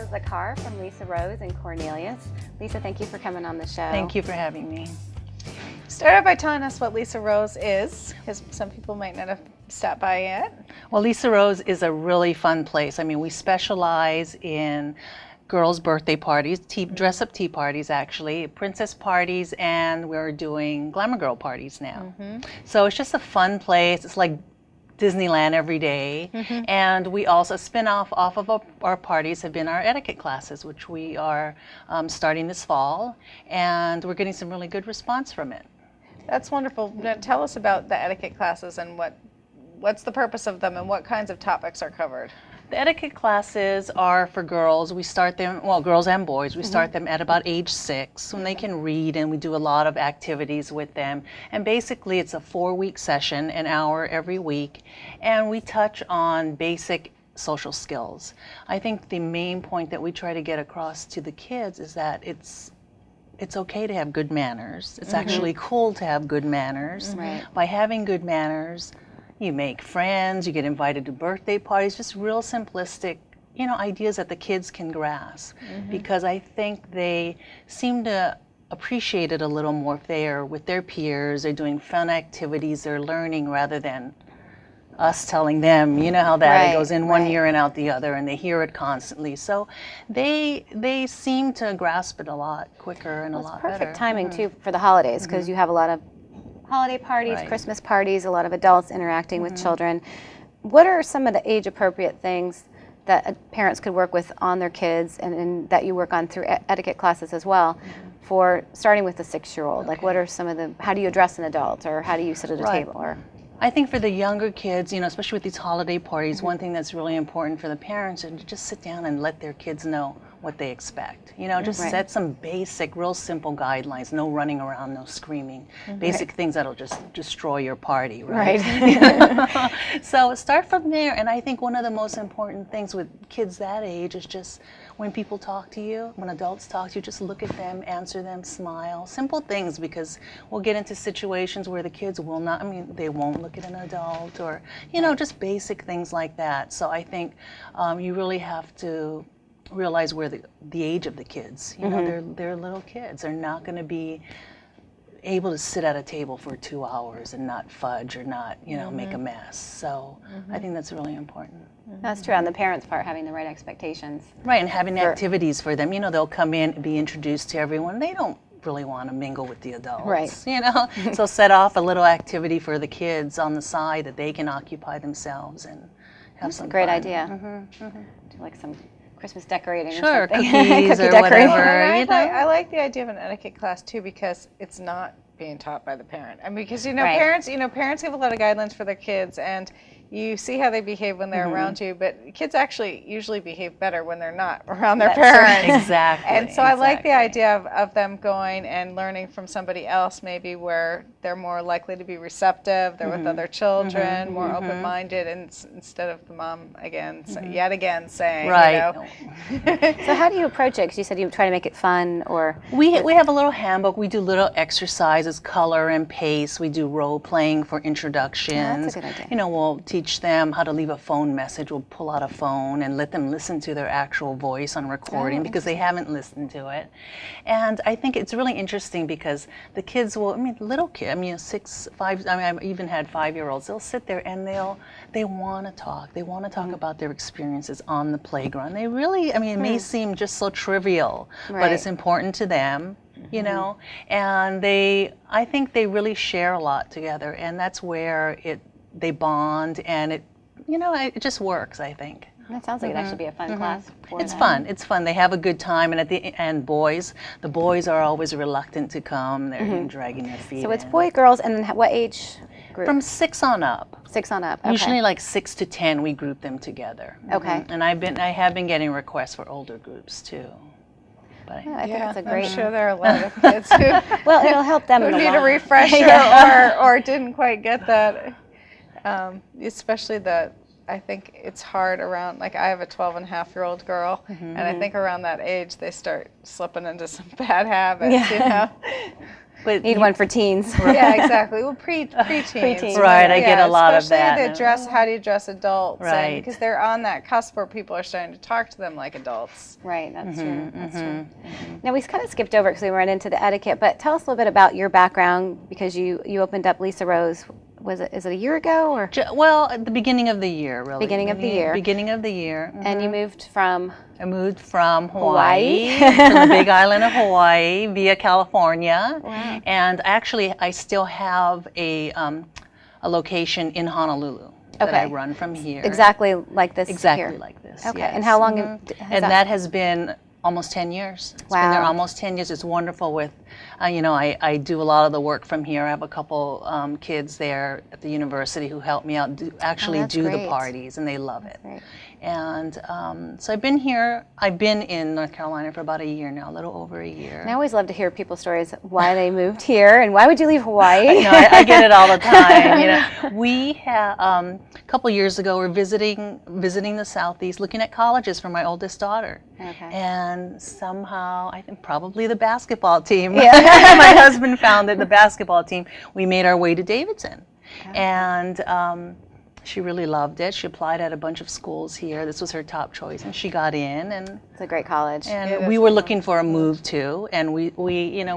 of the Car from Lisa Rose and Cornelius. Lisa, thank you for coming on the show. Thank you for having me. Start out by telling us what Lisa Rose is, because some people might not have stopped by yet. Well, Lisa Rose is a really fun place. I mean, we specialize in girls' birthday parties, dress-up tea parties actually, princess parties, and we're doing glamour girl parties now. So it's just a fun place. It's like Disneyland every day. And we also spin off of our parties have been our etiquette classes, which we are starting this fall, and we're getting some really good response from it. That's wonderful. Now, tell us about the etiquette classes and what's the purpose of them and what kinds of topics are covered. The etiquette classes are for girls. We start them, well, girls and boys. We start them at about age 6 when they can read, and we do a lot of activities with them. And basically it's a 4-week session, an hour every week, and we touch on basic social skills. I think the main point that we try to get across to the kids is that it's okay to have good manners. It's actually cool to have good manners. By having good manners, you make friends, you get invited to birthday parties, just real simplistic, you know, ideas that the kids can grasp. Because I think they seem to appreciate it a little more if they are with their peers, they're doing fun activities, they're learning rather than us telling them, you know how that it goes in one ear and out the other, and they hear it constantly. So they seem to grasp it a lot quicker and a lot better. Perfect timing too for the holidays, because you have a lot of holiday parties, Christmas parties, a lot of adults interacting with children. What are some of the age-appropriate things that parents could work with on their kids, and that you work on through etiquette classes as well, for starting with the 6-year-old? Like, what are some of the, how do you address an adult, or how do you sit at a table? Or I think for the younger kids, you know, especially with these holiday parties, one thing that's really important for the parents is to just sit down and let their kids know what they expect. You know, just set some basic, real simple guidelines. No running around, no screaming. Basic things that'll just destroy your party, right? So start from there. And I think one of the most important things with kids that age is just when people talk to you, when adults talk to you, just look at them, answer them, smile. Simple things, because we'll get into situations where the kids will not, I mean, they won't look at an adult, or, you know, just basic things like that. So I think you really have to realize where the age of the kids, you know, they're little kids. They're not going to be able to sit at a table for 2 hours and not fudge or not, you know, make a mess. So I think that's really important. that's true, on the parents' part, having the right expectations. Right, and having activities for them. You know, they'll come in and be introduced to everyone. They don't really want to mingle with the adults, you know. So set off a little activity for the kids on the side that they can occupy themselves and have some Great fun. idea. Do like some Christmas decorating Sure, or something. cookies or whatever. You know? I like the idea of an etiquette class too, because it's not being taught by the parent. I mean, because parents give a lot of guidelines for their kids, and you see how they behave when they're around you, but kids actually usually behave better when they're not around their parents. Exactly. And so I like the idea of them going and learning from somebody else, maybe where they're more likely to be receptive, they're with other children, more open-minded, and instead of the mom yet again saying, you know. So how do you approach it? Because you said you try to make it fun, or We have a little handbook. We do little exercises, color and pace. We do role playing for introductions. that's a good idea. You know, we'll teach them how to leave a phone message. We'll pull out a phone and let them listen to their actual voice on recording, because they haven't listened to it. And I think it's really interesting because the kids will, I mean, little kids, I mean, 6, 5, I mean, I've even had 5-year-olds, they'll sit there and they want to talk. They want to talk about their experiences on the playground. They really, I mean, it may seem just so trivial, but it's important to them. You know, and I think they really share a lot together, and that's where they bond, and it just works, I think. that sounds like it'd actually be a fun class for It's them. fun. It's fun. They have a good time, and at the end, the boys are always reluctant to come. They're dragging their feet. So it's boy, girls, and then what age group? From 6 on up. 6 on up. Okay. Usually, like 6 to 10, we group them together. Okay. And I have been getting requests for older groups too. But I think that's a great. I'm sure there are a lot of kids who Well, it'll help them in the need long a run. refresher or didn't quite get that. Especially I think it's hard around, like I have a 12-and-a-half-year-old girl, and I think around that age they start slipping into some bad habits, you know. But Need one for teens. Yeah, exactly. Well, preteens. Preteens. Right, I get a lot of that. Especially the dress, how do you dress adults? Right. Because they're on that cusp where people are starting to talk to them like adults. Right, that's true. That's true. Now, we kind of skipped over because we went into the etiquette, but tell us a little bit about your background, because you opened up Lisa Rose. Is it a year ago, or? Well, at the beginning of the year, really. Beginning of the year. Beginning of the year. And you moved from? I moved from Hawaii, from the big island of Hawaii via California. Wow. And actually, I still have a location in Honolulu that I run from here. Exactly like this Exactly here. like this, Okay, yes. and how long And that has been almost 10 years. It's been there almost 10 years. It's wonderful with, you know, I do a lot of the work from here. I have a couple kids there at the university who help me out, do the parties, and they love it. Great. And so I've been here, I've been in North Carolina for about a year now, a little over a year. And I always love to hear people's stories, why they moved here, and why would you leave Hawaii? I know, I get it all the time. You know, we have a couple years ago, we're visiting the Southeast, looking at colleges for my oldest daughter. Okay. And somehow, I think probably the basketball team. Yeah. My husband founded the basketball team. We made our way to Davidson, and she really loved it. She applied at a bunch of schools here. This was her top choice, and she got in. And it's a great college. And we were looking for a move too, and we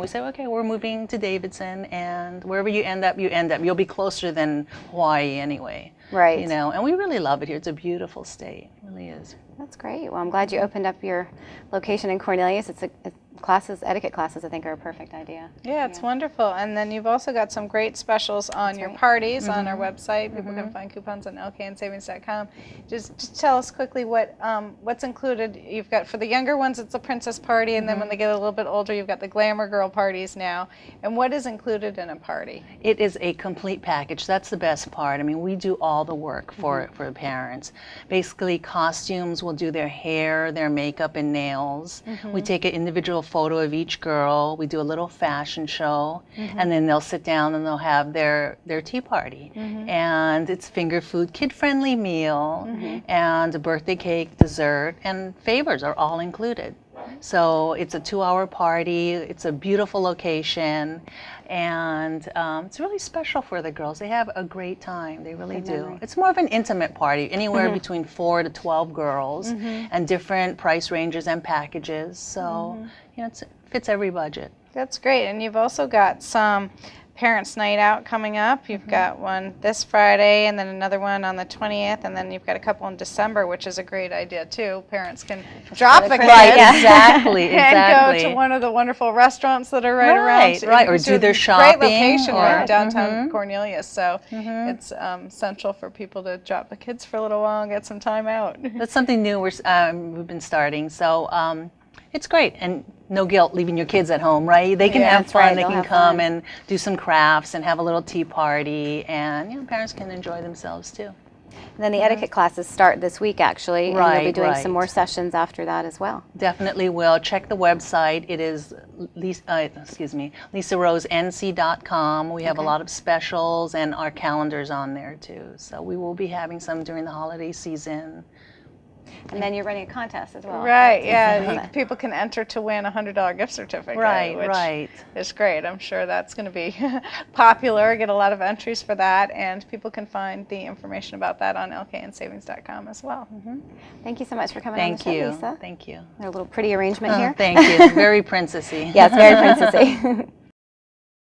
said, okay, we're moving to Davidson, and wherever you end up, you end up. You'll be closer than Hawaii anyway. Right. You know, and we really love it here. It's a beautiful state. It really is. That's great. Well, I'm glad you opened up your location in Cornelius. Etiquette classes, I think, are a perfect idea. Yeah, it's wonderful. And then you've also got some great specials on your parties on our website. People can find coupons on LKNSavings.com. Just tell us quickly what's included. You've got, for the younger ones, it's a princess party, and then when they get a little bit older, you've got the glamour girl parties now. And what is included in a party? It is a complete package. That's the best part. I mean, we do all the work for the parents. Basically, costumes, we'll do their hair, their makeup, and nails. We take an individual photo of each girl. We do a little fashion show, and then they'll sit down and they'll have their tea party. And it's finger food, kid-friendly meal, and a birthday cake, dessert, and favors are all included. So it's a 2-hour party. It's a beautiful location, and it's really special for the girls. They have a great time. They really do. It's more of an intimate party, anywhere between 4 to 12 girls, and different price ranges and packages. So you know, it fits every budget. That's great. And you've also got some Parents' Night Out coming up. You've got one this Friday, and then another one on the 20th, and then you've got a couple in December, which is a great idea too. Parents can drop the kids, exactly, and go to one of the wonderful restaurants that are right around. Right, or do their shopping. Great location in downtown Cornelius, so it's essential for people to drop the kids for a little while and get some time out. That's something new we've been starting. So it's great, and no guilt leaving your kids at home, right? They can have fun. Right. They can come and do some crafts and have a little tea party, and you know, parents can enjoy themselves too. And then the etiquette classes start this week, actually, and you'll be doing some more sessions after that as well. Definitely will. Check the website. It is LisaRoseNC.com. We have a lot of specials, and our calendar's on there too. So we will be having some during the holiday season. And then you're running a contest as well. Right, yeah. People can enter to win a $100 gift certificate. Right. It's great. I'm sure that's going to be popular. Get a lot of entries for that, and people can find the information about that on LKNSavings.com as well. Thank you so much for coming on the show, Lisa. Thank you. A little pretty arrangement here. Thank you. It's very princessy. Yeah, it's very princessy.